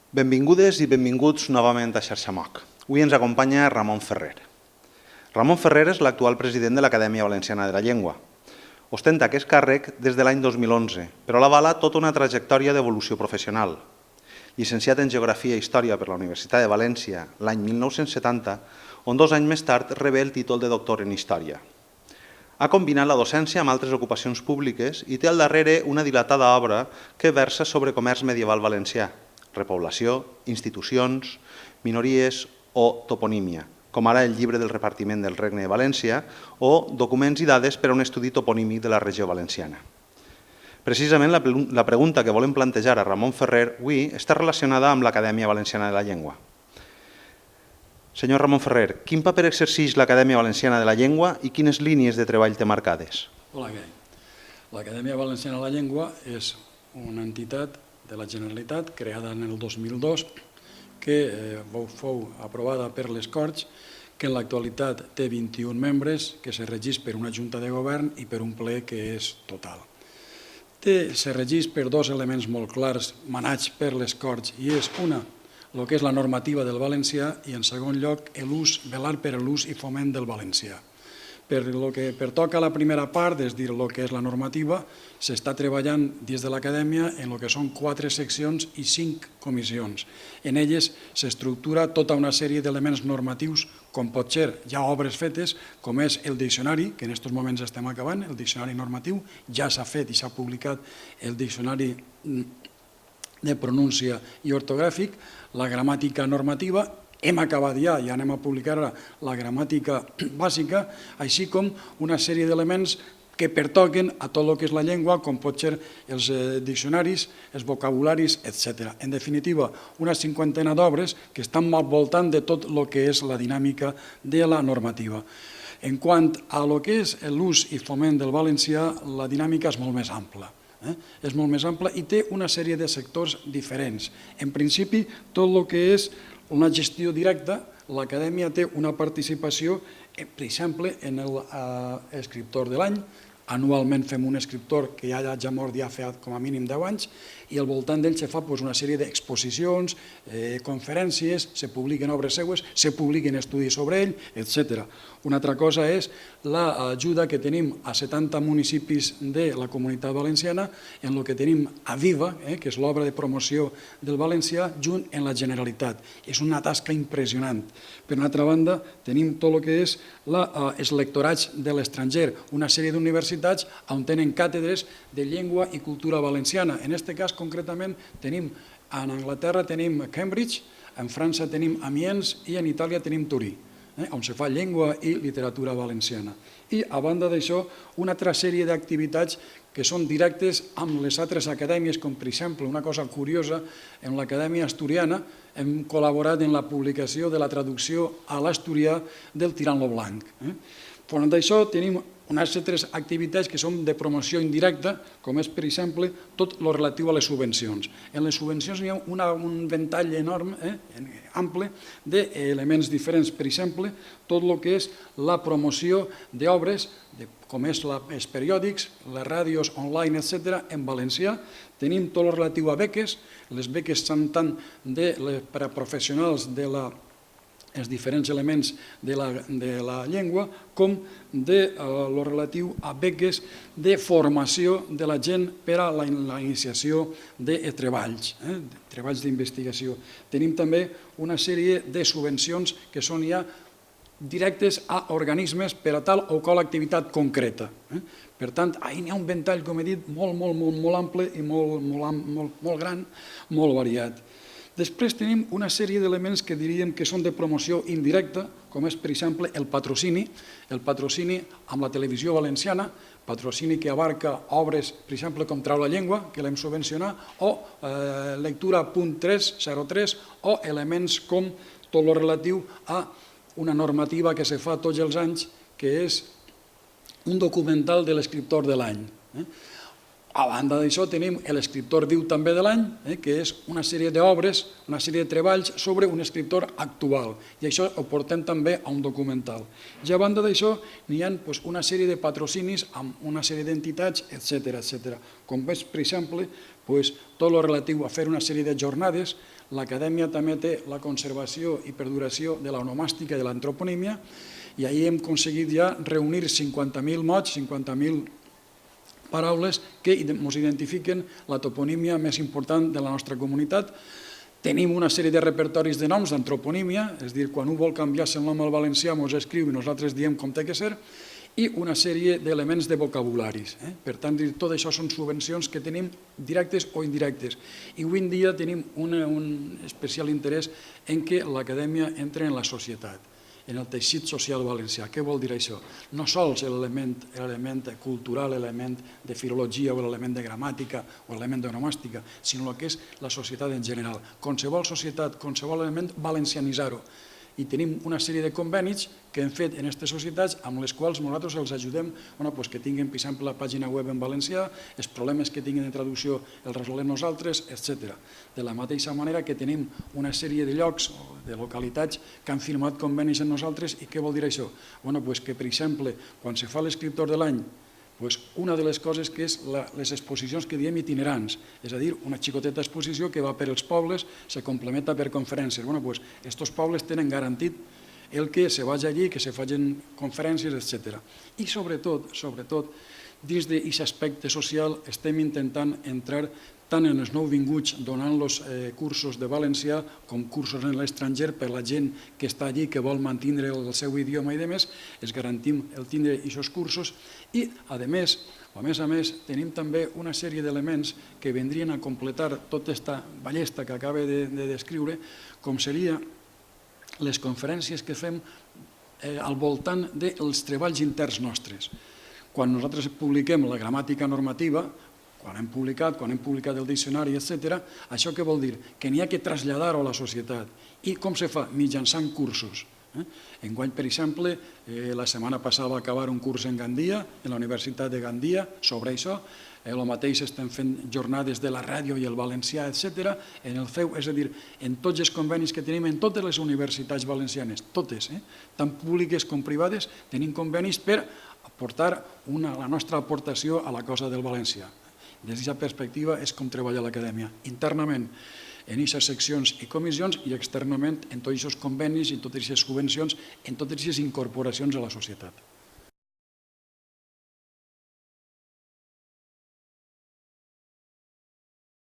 Benvingudes i benvinguts novament a Xarxa MOC. Avui ens acompanya Ramon Ferrer. Ramon Ferrer és l'actual president de l'Acadèmia Valenciana de la Llengua. Ostenta aquest càrrec des de l'any 2011, però l'avala tota una trajectòria d'evolució professional. Llicenciat en Geografia i Història per la Universitat de València l'any 1970, on 2 anys més tard rebé el títol de doctor en Història. Ha combinat la docència amb altres ocupacions públiques i té al darrere una dilatada obra que versa sobre comerç medieval valencià, repoblació, institucions, minories o toponímia, com ara el llibre del repartiment del Regne de València o documents i dades per a un estudi toponímic de la regió valenciana. Precisament la pregunta que volem plantejar a Ramon Ferrer avui està relacionada amb l'Acadèmia Valenciana de la Llengua. Senyor Ramon Ferrer, quin paper exerceix l'Acadèmia Valenciana de la Llengua i quines línies de treball té marcades? Hola, Gai. L'Acadèmia Valenciana de la Llengua és una entitat de la Generalitat creada en el 2002 que fou aprovada per les Corts, que en l'actualitat té 21 membres, que se regeix per una Junta de Govern i per un ple que és total. Se regeix per 2 elements molt clars manats per les Corts i és una, el que és la normativa del valencià i en segon lloc velar per l'ús i foment del valencià. Per lo que pertoca a la primera part, és dir, el que és la normativa, s'està treballant des de l'Acadèmia en el que són 4 seccions i 5 comissions. En elles s'estructura tota una sèrie d'elements normatius, com pot ser ja obres fetes, com és el diccionari, que en aquests moments estem acabant, el diccionari normatiu, ja s'ha fet i s'ha publicat el diccionari de pronúncia i ortogràfic, la gramàtica normativa. Hem acabat ja i anem a publicar la gramàtica bàsica, així com una sèrie d'elements que pertoquen a tot el que és la llengua, com pot ser els diccionaris, els vocabularis, etc. En definitiva, una 50ena d'obres que estan al voltant de tot el que és la dinàmica de la normativa. En quant a el que és l'ús i foment del valencià, la dinàmica és molt més ampla. És molt més ampla i té una sèrie de sectors diferents. En principi, tot el que és una gestió directa, l'Acadèmia té una participació, per exemple, en l'escriptor de l'any. Anualment fem un escriptor que ja mort ja fa com a mínim 10 anys i al voltant d'ell se fa una sèrie d'exposicions, conferències, se publiquen obres seues, se publiquen estudis sobre ell, etc. Una altra cosa és l'ajuda que tenim a 70 municipis de la Comunitat Valenciana en el que tenim a Viva, que és l'obra de promoció del valencià, junt en la Generalitat. És una tasca impressionant. Per una altra banda, tenim tot el que és els lectorats de l'estranger, una sèrie d'universitats on tenen càtedres de llengua i cultura valenciana. En aquest cas, concretament, tenim en Anglaterra tenim Cambridge, en França tenim Amiens i en Itàlia tenim Turí, on se fa llengua i literatura valenciana. I, a banda d'això, una altra sèrie d'activitats que són directes amb les altres acadèmies, com per exemple, una cosa curiosa, en l'Acadèmia Asturiana hem col·laborat en la publicació de la traducció a l'asturià del Tirant lo Blanc. Fora d'això, tenim unes altres activitats que són de promoció indirecta, com és, per exemple, tot el relatiu a les subvencions. En les subvencions hi ha un ventall enorme, ample, d'elements diferents. Per exemple, tot el que és la promoció d'obres, com els periòdics, les ràdios online, etc., en valencià. Tenim tot el relatiu a beques. Les beques són tant per a professionals els diferents elements de la llengua, com de lo relatiu a beques de formació de la gent per a la iniciació de treballs d'investigació. Tenim també una sèrie de subvencions que són ja directes a organismes per a tal o qual activitat concreta. Per tant, ahir n'hi ha un ventall, com he dit, molt ample i molt gran, molt variat. Després tenim una sèrie d'elements que diríem que són de promoció indirecta, com és, per exemple, el patrocini amb la televisió valenciana, patrocini que abarca obres, per exemple, com Trau la llengua, que l'hem subvencionat, o lectura .303, o elements com tot el relatiu a una normativa que se fa tots els anys, que és un documental de l'escriptor de l'any. A banda d'això tenim l'escriptor viu també de l'any, que és una sèrie d'obres, una sèrie de treballs sobre un escriptor actual. I això ho portem també a un documental. I a banda d'això n'hi ha una sèrie de patrocinis amb una sèrie d'entitats, etc. Com veus, per exemple, tot el relatiu a fer una sèrie de jornades. L'acadèmia també té la conservació i perduració de l'onomàstica i de l'antroponímia, i ahir hem aconseguit ja reunir 50.000 mots, 50.000 paraules que ens identifiquen la toponímia més important de la nostra comunitat. Tenim una sèrie de repertoris de noms d'antroponímia, és a dir, quan un vol canviar-se el nom al valencià ens escriu i nosaltres diem com té que ser, i una sèrie d'elements de vocabularis. Per tant, tot això són subvencions que tenim directes o indirectes. I avui en dia tenim un especial interès en què l'acadèmia entra en la societat, en el teixit social valencià. Què vol dir això? No sols l'element cultural, l'element de filologia o l'element de gramàtica o l'element d'onomàstica, sinó el que és la societat en general. Qualsevol societat, qualsevol element, valencianitzar-ho. I tenim una sèrie de convenis que hem fet en aquestes societats amb les quals nosaltres els ajudem que tinguin, per exemple, la pàgina web en valencià, els problemes que tinguin de traducció els resolem nosaltres, etc. De la mateixa manera que tenim una sèrie de llocs o de localitats que han firmat convenis amb nosaltres. I què vol dir això? Que, per exemple, quan se fa l'escriptor de l'any, una de les coses que és les exposicions que diem itinerants, és a dir, una xicoteta exposició que va per als pobles, se complementa per conferències. Aquests pobles tenen garantit el que se vagi allí, que se facin conferències, etc. I sobretot, dins d'aquest aspecte social, estem intentant entrar tant en els nouvinguts donant-los cursos de valencià com cursos en l'estranger per la gent que està allí, que vol mantenir el seu idioma i demés, es garantim el tindre aquests cursos. I, a més, tenim també una sèrie d'elements que vendrien a completar tota aquesta ballesta que acaba de descriure, com seria les conferències que fem al voltant dels treballs interns nostres. Quan nosaltres publiquem la gramàtica normativa, quan hem publicat el diccionari, etc., això què vol dir? Que n'hi ha que traslladar-ho a la societat. I com se fa? Mitjançant cursos. Enguany, per exemple, la setmana passada va acabar un curs en Gandia, en la Universitat de Gandia, sobre això. El mateix estem fent jornades de la ràdio i el valencià, etc. En el CEU, és a dir, en tots els convenis que tenim en totes les universitats valencianes, totes, tant públiques com privades, tenim convenis per aportar la nostra aportació a la cosa del valencià. Des d'aquesta perspectiva és com treballa l'acadèmia, internament en aquestes seccions i comissions i externament en tots aquests convenis, en totes aquestes subvencions, en totes aquestes incorporacions a la societat.